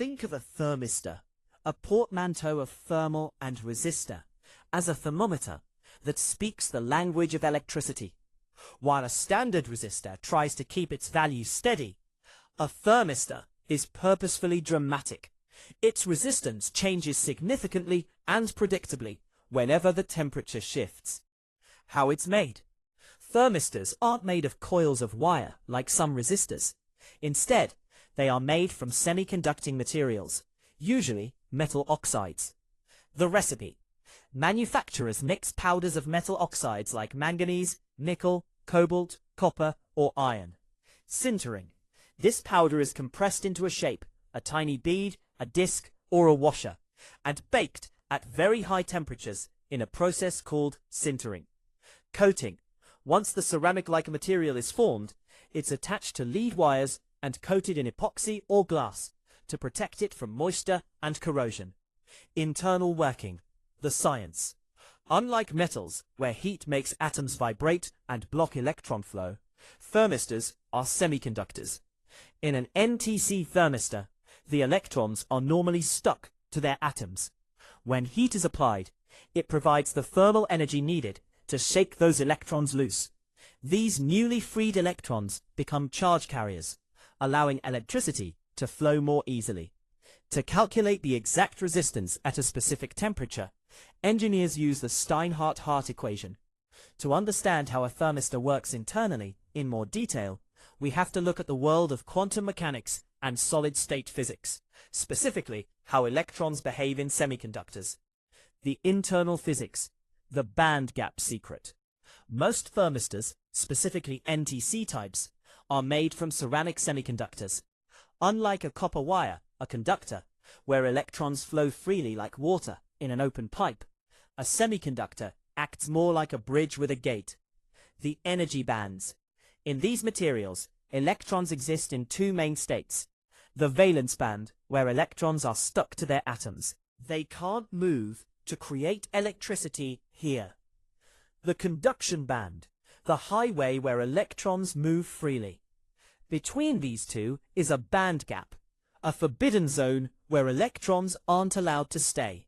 Think of a thermistor, a portmanteau of thermal and resistor, as a thermometer that speaks the language of electricity. While a standard resistor tries to keep its value steady, a thermistor is purposefully dramatic. Its resistance changes significantly and predictably whenever the temperature shifts. How it's made? Thermistors aren't made of coils of wire like some resistors. Instead, they are made from semiconducting materials, usually metal oxides. The recipe: manufacturers mix powders of metal oxides like manganese, nickel, cobalt, copper, or iron. Sintering: this powder is compressed into a shape, a tiny bead, a disc, or a washer, and baked at very high temperatures in a process called sintering. Coating: once the ceramic-like material is formed, it's attached to lead wires and coated in epoxy or glass to protect it from moisture and corrosion. Internal working: the science. Unlike metals, where heat makes atoms vibrate and block electron flow, thermistors are semiconductors. In an NTC thermistor, the electrons are normally stuck to their atoms. When heat is applied, it provides the thermal energy needed to shake those electrons loose. These newly freed electrons become charge carriers, allowing electricity to flow more easily. To calculate the exact resistance at a specific temperature, engineers use the Steinhardt-Hart equation. To understand how a thermistor works internally in more detail, we have to look at the world of quantum mechanics and solid-state physics, specifically how electrons behave in semiconductors. The internal physics, the band gap secret. Most thermistors, specifically NTC types, are made from ceramic semiconductors. Unlike a copper wire, a conductor, where electrons flow freely like water in an open pipe, a semiconductor acts more like a bridge with a gate. The energy bands. In these materials, electrons exist in two main states. The valence band, where electrons are stuck to their atoms. They can't move to create electricity here. The conduction band, the highway where electrons move freely. Between these two is a band gap, a forbidden zone where electrons aren't allowed to stay.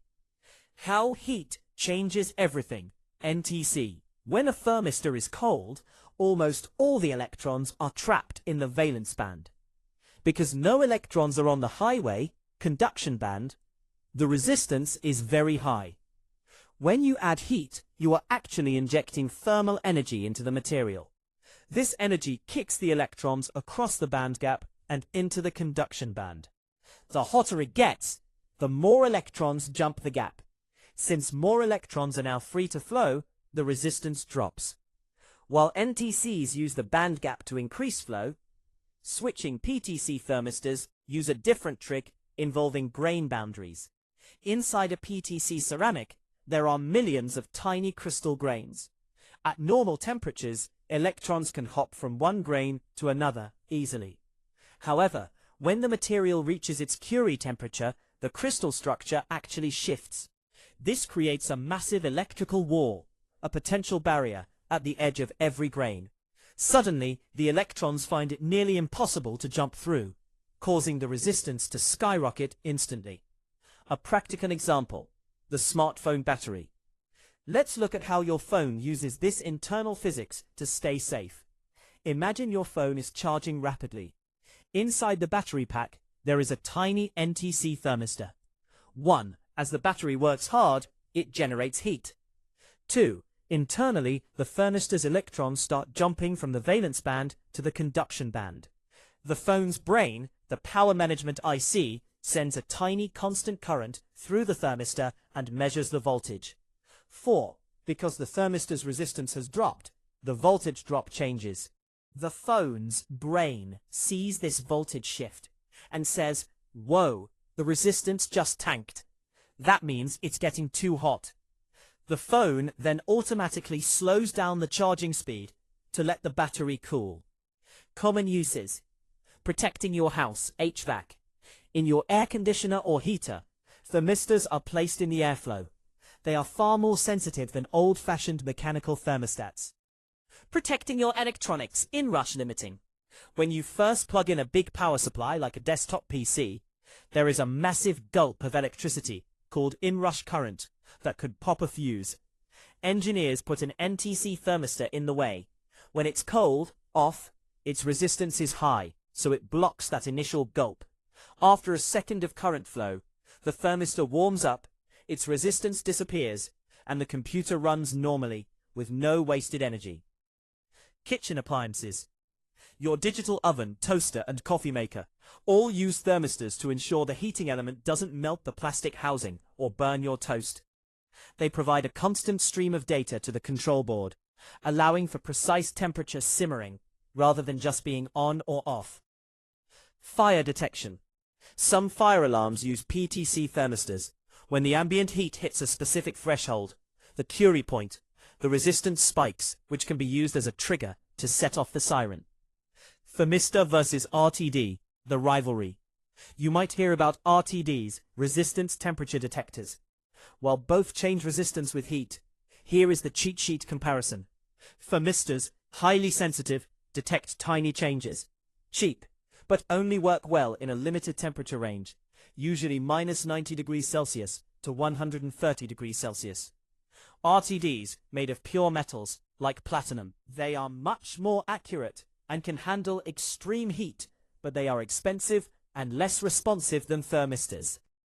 How heat changes everything. NTC. When a thermistor is cold, almost all the electrons are trapped in the valence band. Because no electrons are on the highway, conduction band, the resistance is very high. When you add heat, you are actually injecting thermal energy into the material. This energy kicks the electrons across the band gap and into the conduction band. The hotter it gets, the more electrons jump the gap. Since more electrons are now free to flow, the resistance drops. While NTCs use the band gap to increase flow, switching PTC thermistors use a different trick involving grain boundaries. Inside a PTC ceramic, there are millions of tiny crystal grains. At normal temperatures, electrons can hop from one grain to another easily. However, when the material reaches its Curie temperature, the crystal structure actually shifts. This creates a massive electrical wall, a potential barrier, at the edge of every grain. Suddenly, the electrons find it nearly impossible to jump through, causing the resistance to skyrocket instantly. A practical example: the smartphone battery. Let's look at how your phone uses this internal physics to stay safe. Imagine your phone is charging rapidly. Inside the battery pack, there is a tiny NTC thermistor. 1. As the battery works hard, it generates heat. 2. Internally, the thermistor's electrons start jumping from the valence band to the conduction band. The phone's brain, the power management IC, sends a tiny constant current through the thermistor and measures the voltage. 4. Because the thermistor's resistance has dropped, the voltage drop changes. The phone's brain sees this voltage shift and says, "Whoa, the resistance just tanked. That means it's getting too hot." The phone then automatically slows down the charging speed to let the battery cool. Common uses: protecting your house, HVAC. In your air conditioner or heater, thermistors are placed in the airflow. They are far more sensitive than old-fashioned mechanical thermostats. Protecting your electronics, inrush limiting. When you first plug in a big power supply like a desktop PC, There is a massive gulp of electricity, called inrush current, that could pop a fuse. Engineers put an NTC thermistor in the way. When it's cold, off, its resistance is high, so it blocks that initial gulp. After a second of current flow, the thermistor warms up, its resistance disappears, and the computer runs normally, with no wasted energy. Kitchen appliances. Your digital oven, toaster, and coffee maker all use thermistors to ensure the heating element doesn't melt the plastic housing or burn your toast. They provide a constant stream of data to the control board, allowing for precise temperature simmering, rather than just being on or off. Fire detection. Some fire alarms use PTC thermistors. When the ambient heat hits a specific threshold, the Curie point, the resistance spikes, which can be used as a trigger to set off the siren. Thermistor versus RTD, the rivalry. You might hear about RTDs, resistance temperature detectors. While both change resistance with heat, here is the cheat sheet comparison. Thermistors, highly sensitive, detect tiny changes. Cheap, but only work well in a limited temperature range, usually -90 degrees Celsius to 130 degrees Celsius. RTDs, made of pure metals, like platinum, they are much more accurate and can handle extreme heat, but they are expensive and less responsive than thermistors.